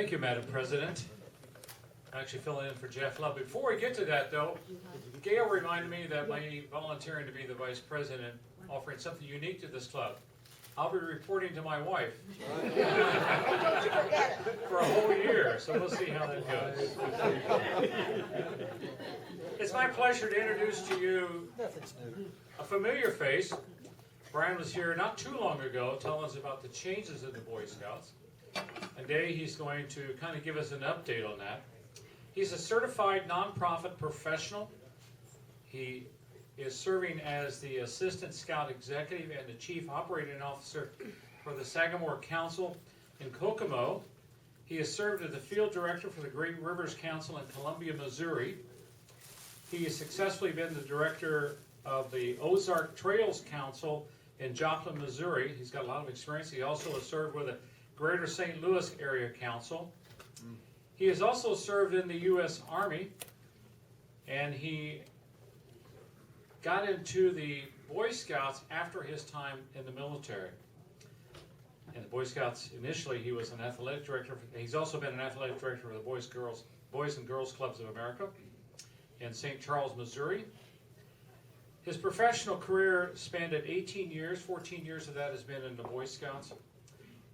Thank you, Madam President. I'm actually filling in for Jeff Love. Before we get to that, though, Gail reminded me that by volunteering to be the vice president, offering something unique to this club, I'll be reporting to my wife for a whole year, so we'll see how that goes. It's my pleasure to introduce to you a familiar face. Bryon was here not too long ago telling us about the changes in the Boy Scouts. And today he's going to kind of give us an update on that. He's a certified nonprofit professional. He is serving as the Assistant Scout Executive and the Chief Operating Officer for the Sagamore Council in Kokomo. He has served as the Field Director for the Great Rivers Council in Columbia, Missouri. He has successfully been the Director of the Ozark Trails Council in Joplin, Missouri. He's got a lot of experience. He also has served with the Greater St. Louis Area Council. He has also served in the U.S. Army, and he got into the Boy Scouts after his time in the military. In the Boy Scouts, initially he was an athletic director. He's also been an athletic director for the Boys and Girls Clubs of America in St. Charles, Missouri. His professional career spanned 18 years. 14 years of that has been in the Boy Scouts,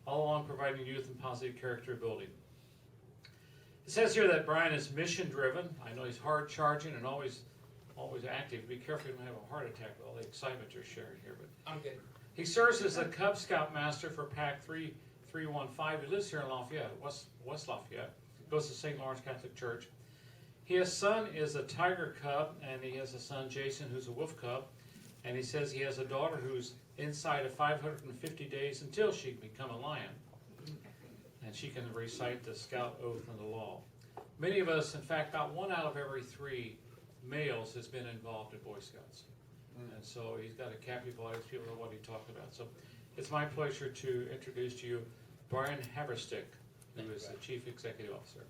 all along providing youth and positive character building. It says here that Bryon is mission-driven. I know he's hard-charging and always active. Be careful you don't have a heart attack with all the excitement you're sharing here. But I'm good. he serves as a Cub Scout Master for Pack 315. He lives here in Lafayette, West Lafayette. Goes to St. Lawrence Catholic Church. His son is a Tiger Cub, and he has a son, Jason, who's a Wolf Cub. And he says he has a daughter who's inside of 550 days until she can become a lion. And she can recite the Scout Oath and the Law. Many of us, in fact, about 1 out of every 3 males has been involved in Boy Scouts. And so he's got a captive audience, people know what he talked about. So it's my pleasure to introduce to you Bryon Haverstick, who is the Chief Executive Officer.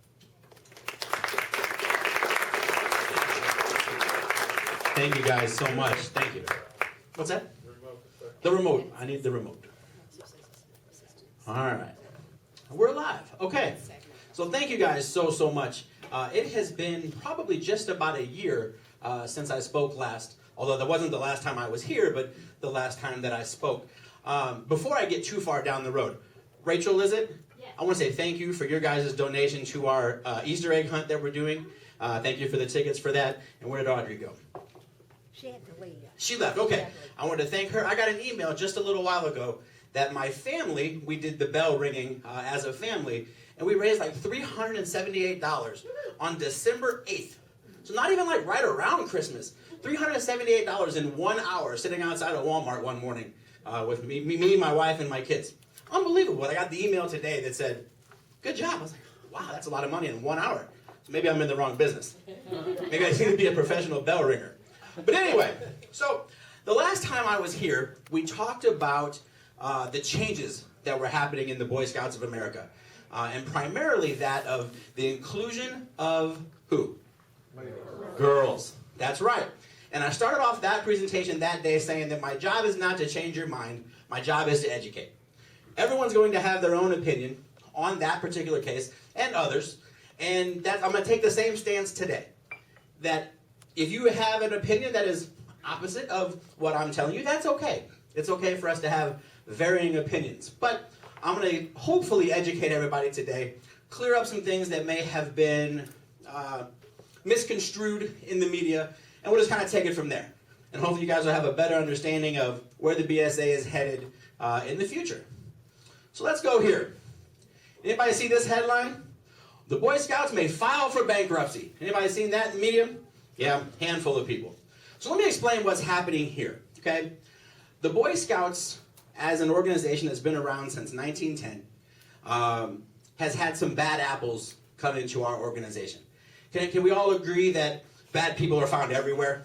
Thank you guys so much. Thank you. What's that? The remote. I need the remote. All right. We're live. Okay. So thank you guys so much. It has been probably just about a year since I spoke last, although that wasn't the last time I was here, but the last time that I spoke. Before I get too far down the road, Rachel, is it? Yes. I want to say thank you for your guys' donation to our Easter egg hunt that we're doing. Thank you for the tickets for that. And where did Audrey go? She had to leave. She left. Okay. I wanted to thank her. I got an email just a little while ago that my family, we did the bell ringing as a family, and we raised like $378 on December 8th. So not even like right around Christmas. $378 in 1 hour sitting outside of Walmart one morning with me, my wife, and my kids. Unbelievable. I got the email today that said, good job. I was like, wow, that's a lot of money in 1 hour. So maybe I'm in the wrong business. Maybe I need to be a professional bell ringer. But anyway, so the last time I was here, we talked about the changes that were happening in the Boy Scouts of America. And primarily that of the inclusion of who? Girls. That's right. And I started off that presentation that day saying that my job is not to change your mind. My job is to educate. Everyone's going to have their own opinion on that particular case and others. And I'm going to take the same stance today. That if you have an opinion that is opposite of what I'm telling you, that's okay. It's okay for us to have varying opinions. But I'm going to hopefully educate everybody today, clear up some things that may have been misconstrued in the media, and we'll just kind of take it from there. And hopefully you guys will have a better understanding of where the BSA is headed in the future. So let's go here. Anybody see this headline? The Boy Scouts may file for bankruptcy. Anybody seen that in the media? Yeah, handful of people. So let me explain what's happening here, okay? The Boy Scouts, as an organization that's been around since 1910, has had some bad apples come into our organization. Can we all agree that bad people are found everywhere,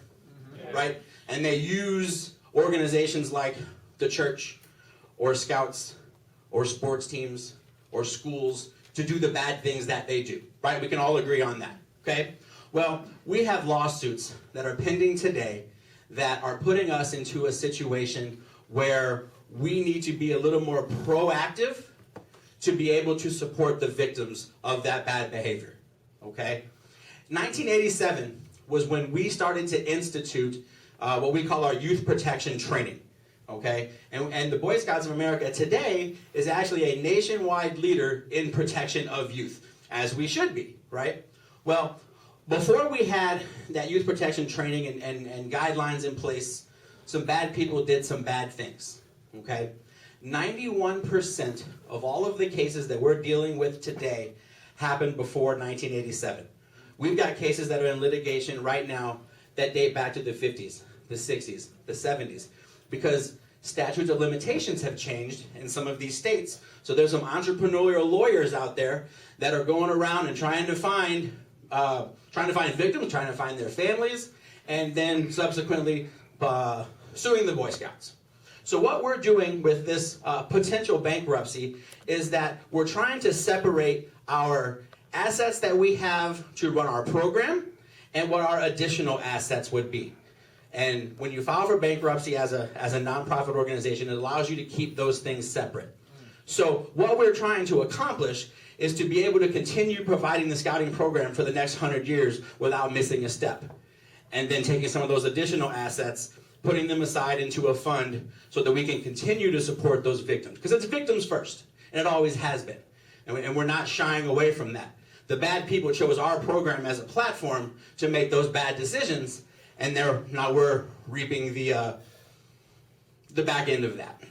right? And they use organizations like the church, or scouts, or sports teams, or schools to do the bad things that they do, right? We can all agree on that, okay? Well, we have lawsuits that are pending today that are putting us into a situation where we need to be a little more proactive to be able to support the victims of that bad behavior, okay? 1987 was when we started to institute what we call our youth protection training, okay? And the Boy Scouts of America today is actually a nationwide leader in protection of youth, as we should be, right? Well, before we had that youth protection training and guidelines in place, some bad people did some bad things, okay? 91% of all of the cases that we're dealing with today happened before 1987. We've got cases that are in litigation right now that date back to the 50s, the 60s, the 70s, because statutes of limitations have changed in some of these states. So there's some entrepreneurial lawyers out there that are going around and trying to find victims, trying to find their families, and then subsequently suing the Boy Scouts. So what we're doing with this potential bankruptcy is that we're trying to separate our assets that we have to run our program and what our additional assets would be. And when you file for bankruptcy as a nonprofit organization, it allows you to keep those things separate. So what we're trying to accomplish is to be able to continue providing the scouting program for the next 100 years without missing a step. And then taking some of those additional assets, putting them aside into a fund so that we can continue to support those victims. Because it's victims first, and it always has been. And we're not shying away from that. The bad people chose our program as a platform to make those bad decisions, and now we're reaping the back end of that.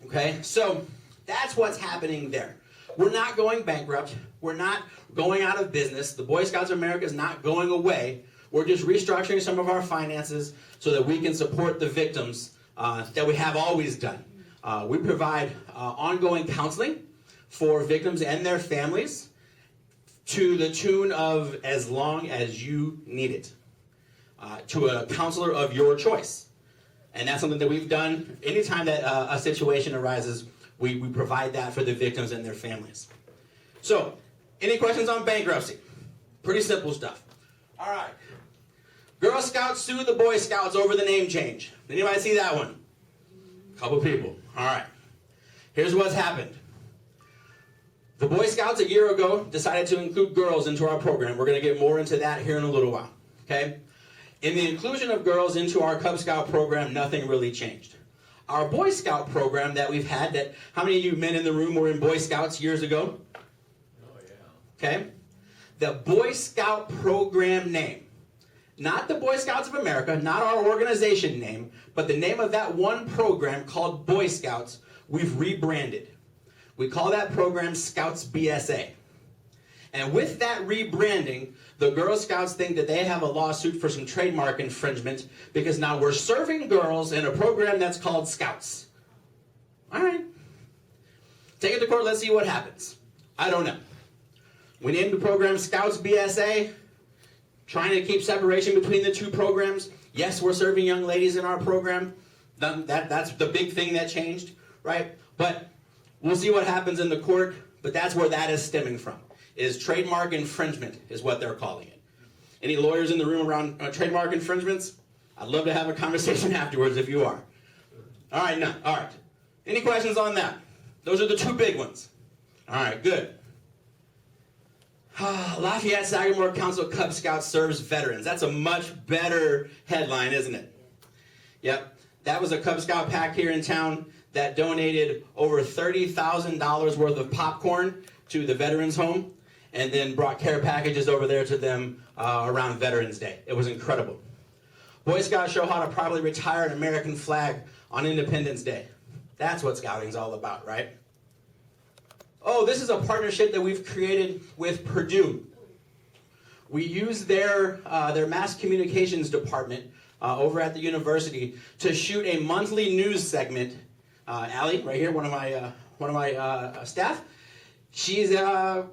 Okay, so that's what's happening there. We're not going bankrupt. We're not going out of business. The Boy Scouts of America is not going away. We're just restructuring some of our finances so that we can support the victims that we have always done. We provide ongoing counseling for victims and their families to the tune of as long as you need it, to a counselor of your choice. And that's something that we've done. Anytime that a situation arises, we provide that for the victims and their families. So, any questions on bankruptcy? Pretty simple stuff. All right. Girl Scouts sue the Boy Scouts over the name change. Anybody see that one? A couple people. All right. Here's what's happened. The Boy Scouts a year ago decided to include girls into our program. We're going to get more into that here in a little while. Okay? In the inclusion of girls into our Cub Scout program, nothing really changed. Our Boy Scout program that we've had, how many of you men in the room were in Boy Scouts years ago? Oh, yeah. Okay? The Boy Scout program name, not the Boy Scouts of America, not our organization name, but the name of that one program called Boy Scouts, we've rebranded. We call that program Scouts BSA. And with that rebranding, the Girl Scouts think that they have a lawsuit for some trademark infringement because now we're serving girls in a program that's called Scouts. All right. Take it to court, let's see what happens. I don't know. We named the program Scouts BSA, trying to keep separation between the two programs. Yes, we're serving young ladies in our program. That's the big thing that changed, right? But we'll see what happens in the court, but that's where that is stemming from, is trademark infringement is what they're calling it. Any lawyers in the room around trademark infringements? I'd love to have a conversation afterwards if you are. All right, no. All right. Any questions on that? Those are the two big ones. All right, good. Lafayette Sagamore Council Cub Scouts serves veterans. That's a much better headline, isn't it? Yep. That was a Cub Scout pack here in town that donated over $30,000 worth of popcorn to the veterans home and then brought care packages over there to them around Veterans Day. It was incredible. Boy Scouts show how to properly retire an American flag on Independence Day. That's what scouting's all about, right? Oh, this is a partnership that we've created with Purdue. We use their mass communications department over at the university to shoot a monthly news segment. Allie, right here, one of my staff. She's a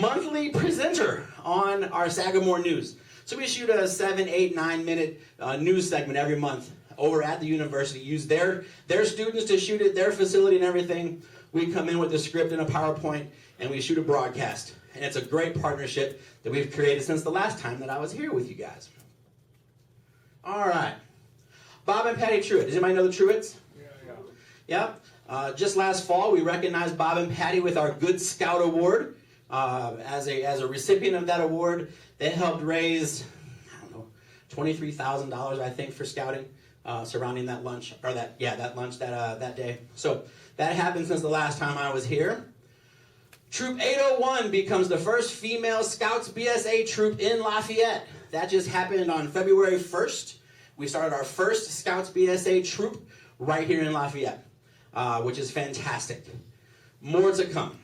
monthly presenter on our Sagamore News. So we shoot a 7, 8, 9 minute news segment every month over at the university. Use their students to shoot it, their facility and everything. We come in with a script and a PowerPoint, and we shoot a broadcast. And it's a great partnership that we've created since the last time that I was here with you guys. All right. Bob and Patty Truitt. Does anybody know the Truitts? Yeah. Yeah? Just last fall, we recognized Bob and Patty with our Good Scout Award. As a recipient of that award, they helped raise, I don't know, $23,000, I think, for scouting surrounding that lunch, or that lunch that day. So that happened since the last time I was here. Troop 801 becomes the first female Scouts BSA troop in Lafayette. That just happened on February 1st. We started our first Scouts BSA troop right here in Lafayette, which is fantastic. More to come.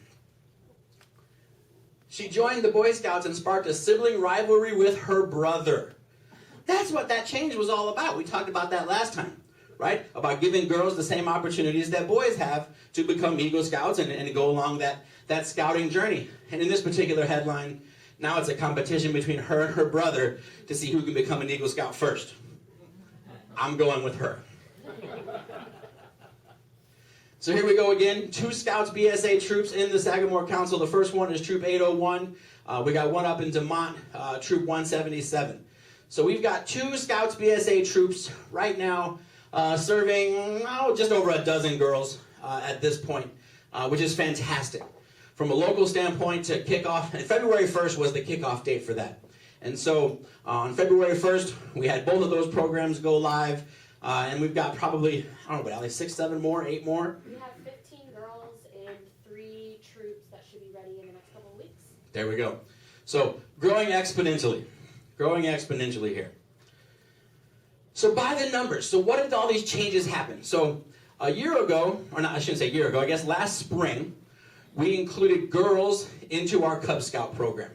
She joined the Boy Scouts and sparked a sibling rivalry with her brother. That's what that change was all about. We talked about that last time, right? About giving girls the same opportunities that boys have to become Eagle Scouts and go along that scouting journey. And in this particular headline, now it's a competition between her and her brother to see who can become an Eagle Scout first. I'm going with her. So here we go again. 2 Scouts BSA troops in the Sagamore Council. The first one is Troop 801. We got one up in Demont, Troop 177. So we've got 2 Scouts BSA troops right now serving just over a dozen girls at this point, which is fantastic. From a local standpoint to kickoff, and February 1st was the kickoff date for that. And so on February 1st, we had both of those programs go live, and we've got probably, I don't know, like 6, 7 more, 8 more. We have 15 girls and 3 troops that should be ready in the next couple of weeks. There we go. So growing exponentially here. So by the numbers, so what did all these changes happen? So a year ago, or not, I shouldn't say a year ago, I guess last spring, we included girls into our Cub Scout program.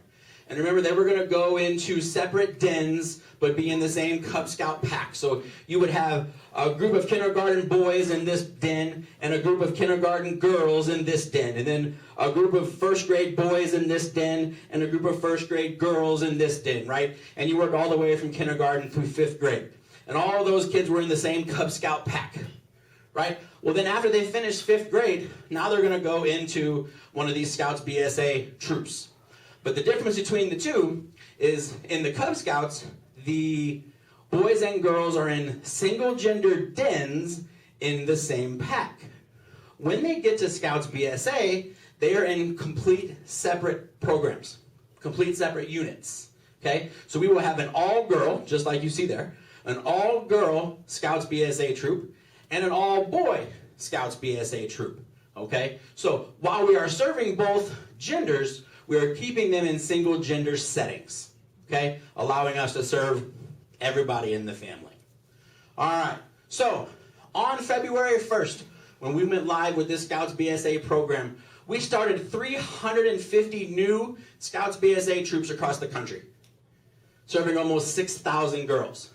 And remember, they were going to go into separate dens, but be in the same Cub Scout pack. So you would have a group of kindergarten boys in this den, and a group of kindergarten girls in this den, and then a group of first grade boys in this den, and a group of first grade girls in this den, right? And you work all the way from kindergarten through 5th grade. And all those kids were in the same Cub Scout pack, right? Well, then after they finish 5th grade, now they're going to go into one of these Scouts BSA troops. But the difference between the two is in the Cub Scouts, the boys and girls are in single-gender dens in the same pack. When they get to Scouts BSA, they are in complete separate programs, complete separate units, okay? So we will have an all-girl, just like you see there, an all-girl Scouts BSA troop, and an all-boy Scouts BSA troop, okay? So while we are serving both genders, we are keeping them in single-gender settings, okay? Allowing us to serve everybody in the family. All right, so on February 1st, when we went live with this Scouts BSA program, we started 350 new Scouts BSA troops across the country, serving almost 6,000 girls.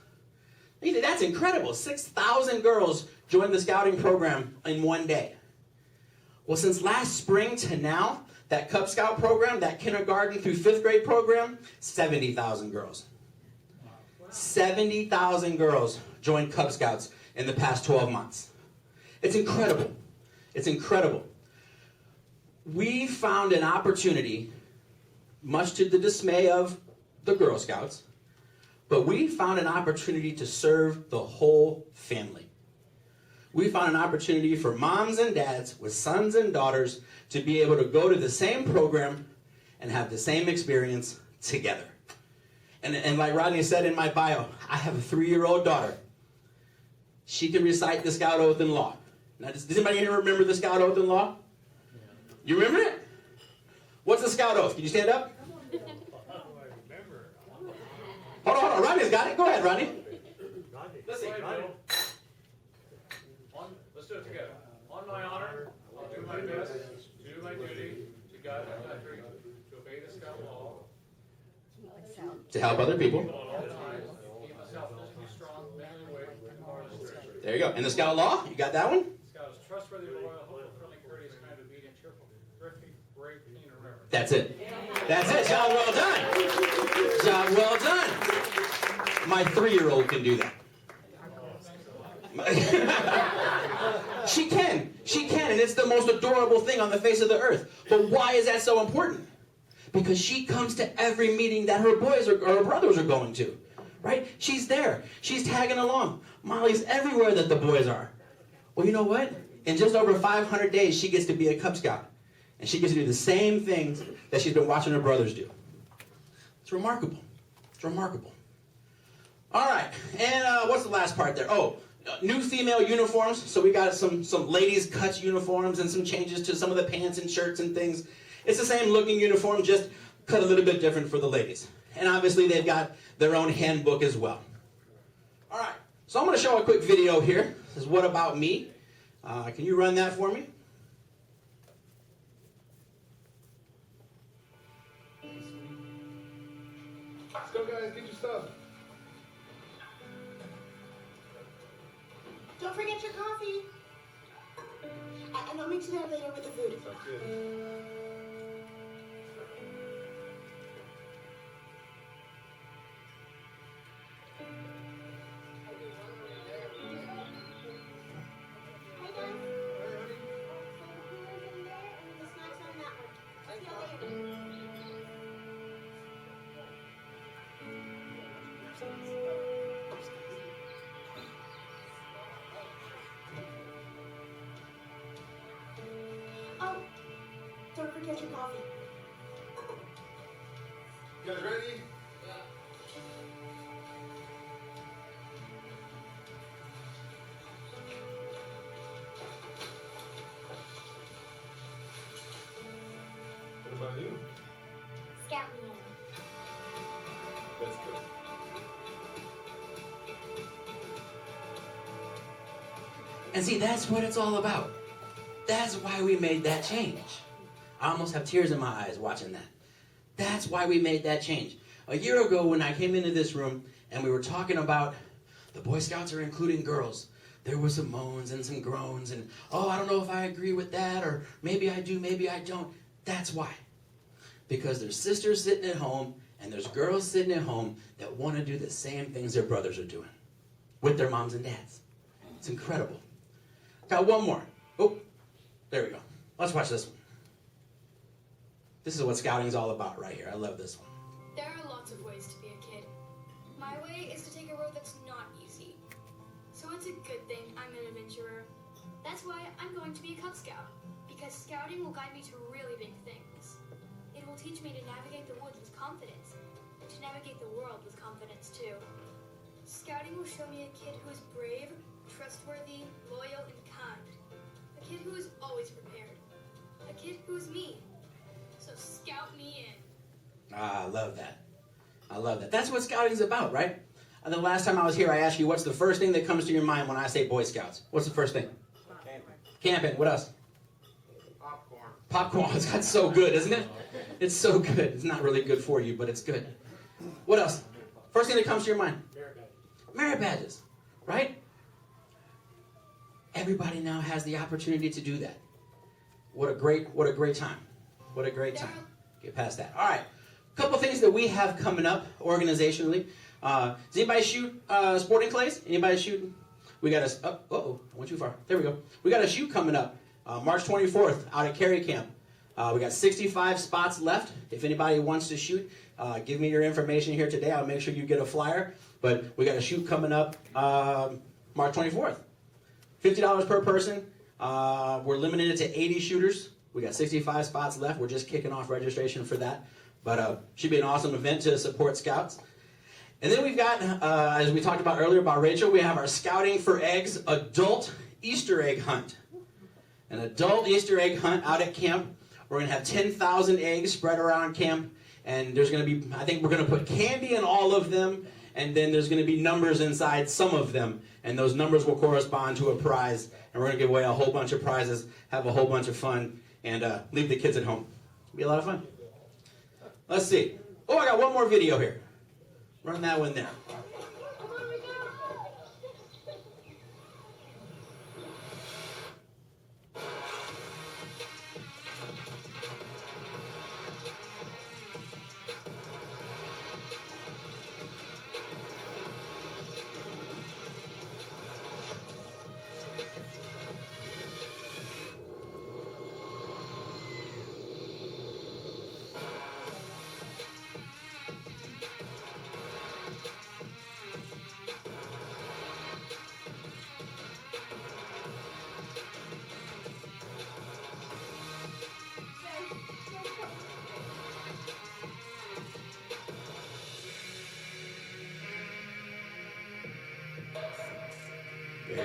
That's incredible. 6,000 girls joined the scouting program in one day. Well, since last spring to now, that Cub Scout program, that kindergarten through 5th grade program, 70,000 girls. 70,000 girls joined Cub Scouts in the past 12 months. It's incredible. It's incredible. We found an opportunity, much to the dismay of the Girl Scouts, but we found an opportunity to serve the whole family. We found an opportunity for moms and dads with sons and daughters to be able to go to the same program and have the same experience together. And like Rodney said in my bio, I have a 3-year-old daughter. She can recite the Scout Oath and Law. Now, does anybody here remember the Scout Oath and Law? You remember it? What's the Scout Oath? Can you stand up? Hold on. Rodney's got it. Go ahead, Rodney. Let's see. Let's do it together. On my honor, I'll do my best to do my duty to guide my country, to obey the Scout law, To help other people. at all times, keep myself physically strong, mentally awake, and morally straight. There you go. And the Scout Law, you got that one? Scout is trustworthy, loyal, hopeful, friendly, courteous, kind, obedient, cheerful, thrifty, brave, keen, and reverent. That's it. That's it. Job well done. Job well done. My 3-year-old can do that. She can, and it's the most adorable thing on the face of the earth. But why is that so important? Because she comes to every meeting that her boys or her brothers are going to, right? She's there. She's tagging along. Molly's everywhere that the boys are. Well, you know what? In just over 500 days, she gets to be a Cub Scout. And she gets to do the same things that she's been watching her brothers do. It's remarkable. It's remarkable. All right, and what's the last part there? Oh, new female uniforms. So we got some ladies' cut uniforms and some changes to some of the pants and shirts and things. It's the same looking uniform, just cut a little bit different for the ladies. And obviously they've got their own handbook as well. All right, so I'm going to show a quick video here. This is What About Me? Can you run that for me? Let's go, guys. Get your stuff. Don't forget your coffee. And I'll mix it up later with the food. Sounds good. Hey guys. The snacks on that one. See you later. Oh, don't forget your coffee. You guys ready? What about you? Scout me in. That's good. And see, that's what it's all about. That's why we made that change. I almost have tears in my eyes watching that. That's why we made that change. A year ago when I came into this room and we were talking about the Boy Scouts are including girls, there were some moans and some groans and, oh, I don't know if I agree with that, or maybe I do, maybe I don't. That's why. Because there's sisters sitting at home and there's girls sitting at home that want to do the same things their brothers are doing with their moms and dads. It's incredible. Got one more. Oh, there we go. Let's watch this one. This is what scouting's all about right here. I love this one. There are lots of ways to be a kid. My way is to take a road that's not easy. So it's a good thing I'm an adventurer. That's why I'm going to be a Cub Scout, because scouting will guide me to really big things. It will teach me to navigate the woods with confidence, and to navigate the world with confidence too. Scouting will show me a kid who is brave, trustworthy, loyal, and kind. A kid who is always prepared. A kid who is me. So scout me in. Ah, I love that. I love that. That's what scouting's about, right? And the last time I was here, I asked you, what's the first thing that comes to your mind when I say Boy Scouts? What's the first thing? Camping. Camping. What else? Popcorn. Popcorn. It's so good, isn't it? It's so good. It's not really good for you, but it's good. What else? First thing that comes to your mind? Merit badge. Merit badges, right? Everybody now has the opportunity to do that. What a great time. What a great time. Get past that. All right. A couple things that we have coming up organizationally. Does anybody shoot sporting clays? Anybody shooting? We got a, uh-oh, I went too far. There we go. We got a shoot coming up, March 24th out at Cary Camp. We got 65 spots left. If anybody wants to shoot, give me your information here today. I'll make sure you get a flyer. But we got a shoot coming up March 24th. $50 per person. We're limited it to 80 shooters. We got 65 spots left. We're just kicking off registration for that. But should be an awesome event to support Scouts. And then we've got, as we talked about earlier about Rachel, we have our Scouting for Eggs adult Easter egg hunt. An adult Easter egg hunt out at camp. We're going to have 10,000 eggs spread around camp. And there's going to be, I think we're going to put candy in all of them. And then there's going to be numbers inside some of them. And those numbers will correspond to a prize. And we're going to give away a whole bunch of prizes, have a whole bunch of fun, and leave the kids at home. It'll be a lot of fun. Let's see. Oh, I got one more video here. Run that one there.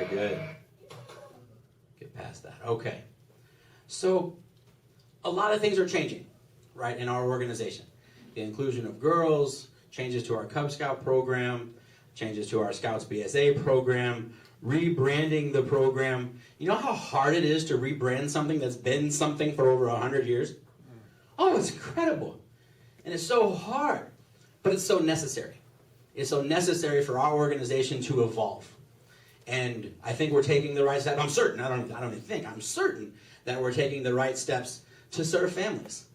good. Get past that. Okay. So, a lot of things are changing, right, in our organization. The inclusion of girls, changes to our Cub Scout program, changes to our Scouts BSA program, rebranding the program. You know how hard it is to rebrand something that's been something for over 100 years? Oh, it's incredible. And it's so hard, but it's so necessary. It's so necessary for our organization to evolve. And I think we're taking the right steps. I'm certain, I don't even think, I'm certain that we're taking the right steps to serve families.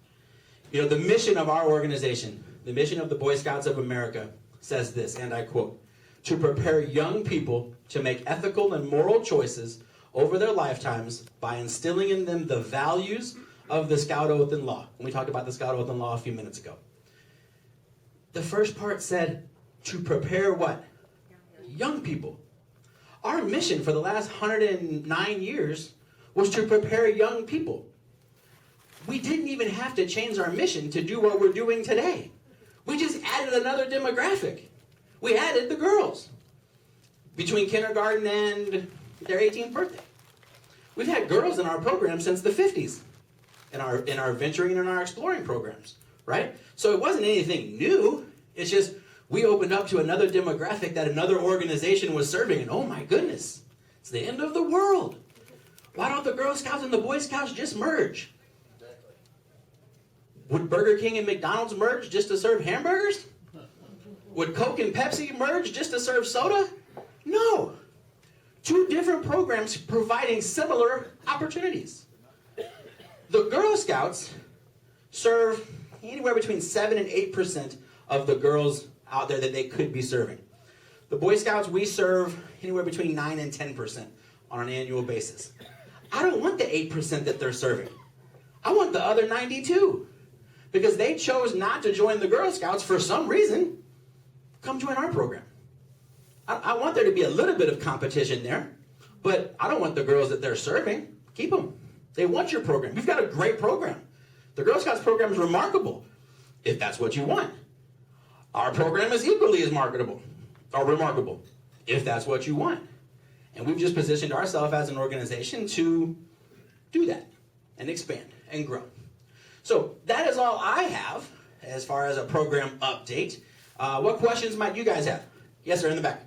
You know, the mission of our organization, the mission of the Boy Scouts of America says this, and I quote, "To prepare young people to make ethical and moral choices over their lifetimes by instilling in them the values of the Scout Oath and Law." And we talked about the Scout Oath and Law a few minutes ago. The first part said, to prepare what? Young people. Our mission for the last 109 years was to prepare young people. We didn't even have to change our mission to do what we're doing today. We just added another demographic. We added the girls between kindergarten and their 18th birthday. We've had girls in our program since the 50s in our venturing and in our exploring programs, right? So it wasn't anything new. It's just we opened up to another demographic that another organization was serving, and oh my goodness, it's the end of the world. Why don't the Girl Scouts and the Boy Scouts just merge? Would Burger King and McDonald's merge just to serve hamburgers? Would Coke and Pepsi merge just to serve soda? No. Two different programs providing similar opportunities. The Girl Scouts serve anywhere between 7 and 8% of the girls out there that they could be serving. The Boy Scouts, we serve anywhere between 9 and 10% on an annual basis. I don't want the 8% that they're serving. I want the other 92. Because they chose not to join the Girl Scouts for some reason. Come join our program. I want there to be a little bit of competition there, but I don't want the girls that they're serving. Keep them. They want your program. You've got a great program. The Girl Scouts program is remarkable, if that's what you want. Our program is equally as remarkable, if that's what you want. And we've just positioned ourselves as an organization to do that and expand and grow. So that is all I have as far as a program update. What questions might you guys have? Yes, sir, in the back.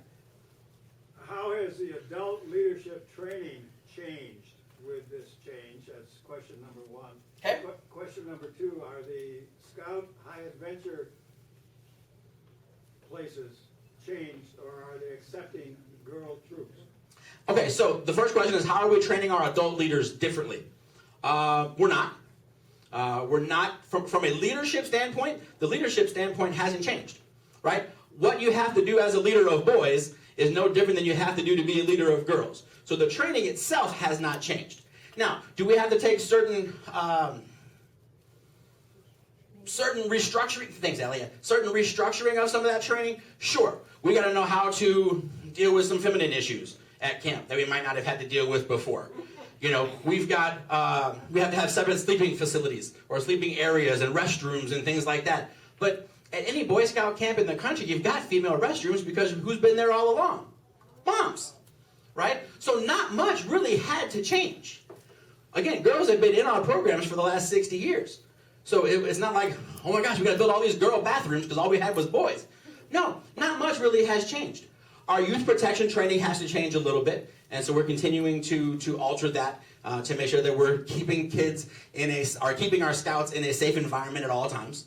How has the adult leadership training changed with this change? That's question number one. Okay. Question number two, are the Scout High Adventure places changed, or are they accepting girl troops? Okay, so the first question is, how are we training our adult leaders differently? We're not. We're not, from a leadership standpoint, the leadership standpoint hasn't changed, right? What you have to do as a leader of boys is no different than you have to do to be a leader of girls. So the training itself has not changed. Now, do we have to take certain restructuring, thanks Elliot, certain restructuring of some of that training? Sure. We got to know how to deal with some feminine issues at camp that we might not have had to deal with before. You know, we have to have separate sleeping facilities or sleeping areas and restrooms and things like that. But at any Boy Scout camp in the country, you've got female restrooms because who's been there all along? Moms, right? So not much really had to change. Again, girls have been in our programs for the last 60 years. So it's not like, oh my gosh, we got to build all these girl bathrooms because all we had was boys. No, not much really has changed. Our youth protection training has to change a little bit. And so we're continuing to alter that to make sure that we're keeping keeping our scouts in a safe environment at all times.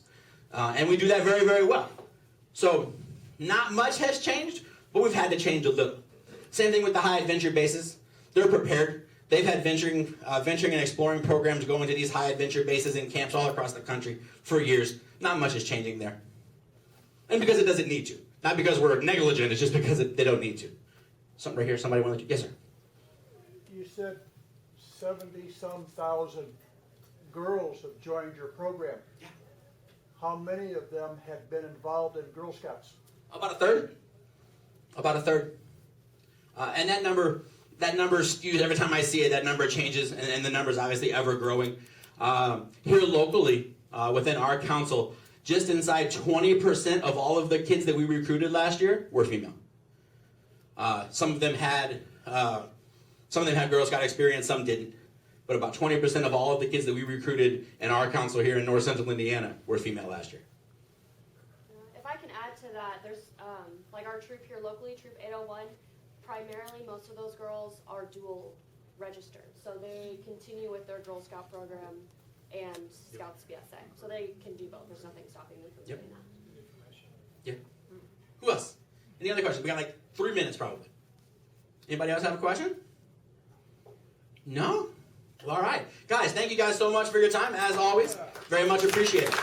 And we do that very, very well. So not much has changed, but we've had to change a little. Same thing with the high adventure bases. They're prepared. They've had venturing and exploring programs going to these high adventure bases and camps all across the country for years. Not much is changing there. And because it doesn't need to. Not because we're negligent, it's just because they don't need to. Something right here, somebody wanted to, yes sir. You said 70-some thousand girls have joined your program. Yeah. How many of them have been involved in Girl Scouts? About a third. About a third. And that number skews every time I see it. That number changes, and the number is obviously ever growing. Here locally, within our council, just inside 20% of all of the kids that we recruited last year were female. Some of them had Some of them had Girl Scout experience, some didn't. But about 20% of all of the kids that we recruited in our council here in North Central Indiana were female last year. If I can add to that, there's like our troop here locally, Troop 801. Primarily, most of those girls are dual registered, so they continue with their Girl Scout program and Scouts BSA, so they can do both. There's nothing stopping them from doing that. Yeah. Who else? Any other questions? We got like 3 minutes probably. Anybody else have a question? No? Well, all right. Guys, thank you guys so much for your time, as always. Very much appreciated.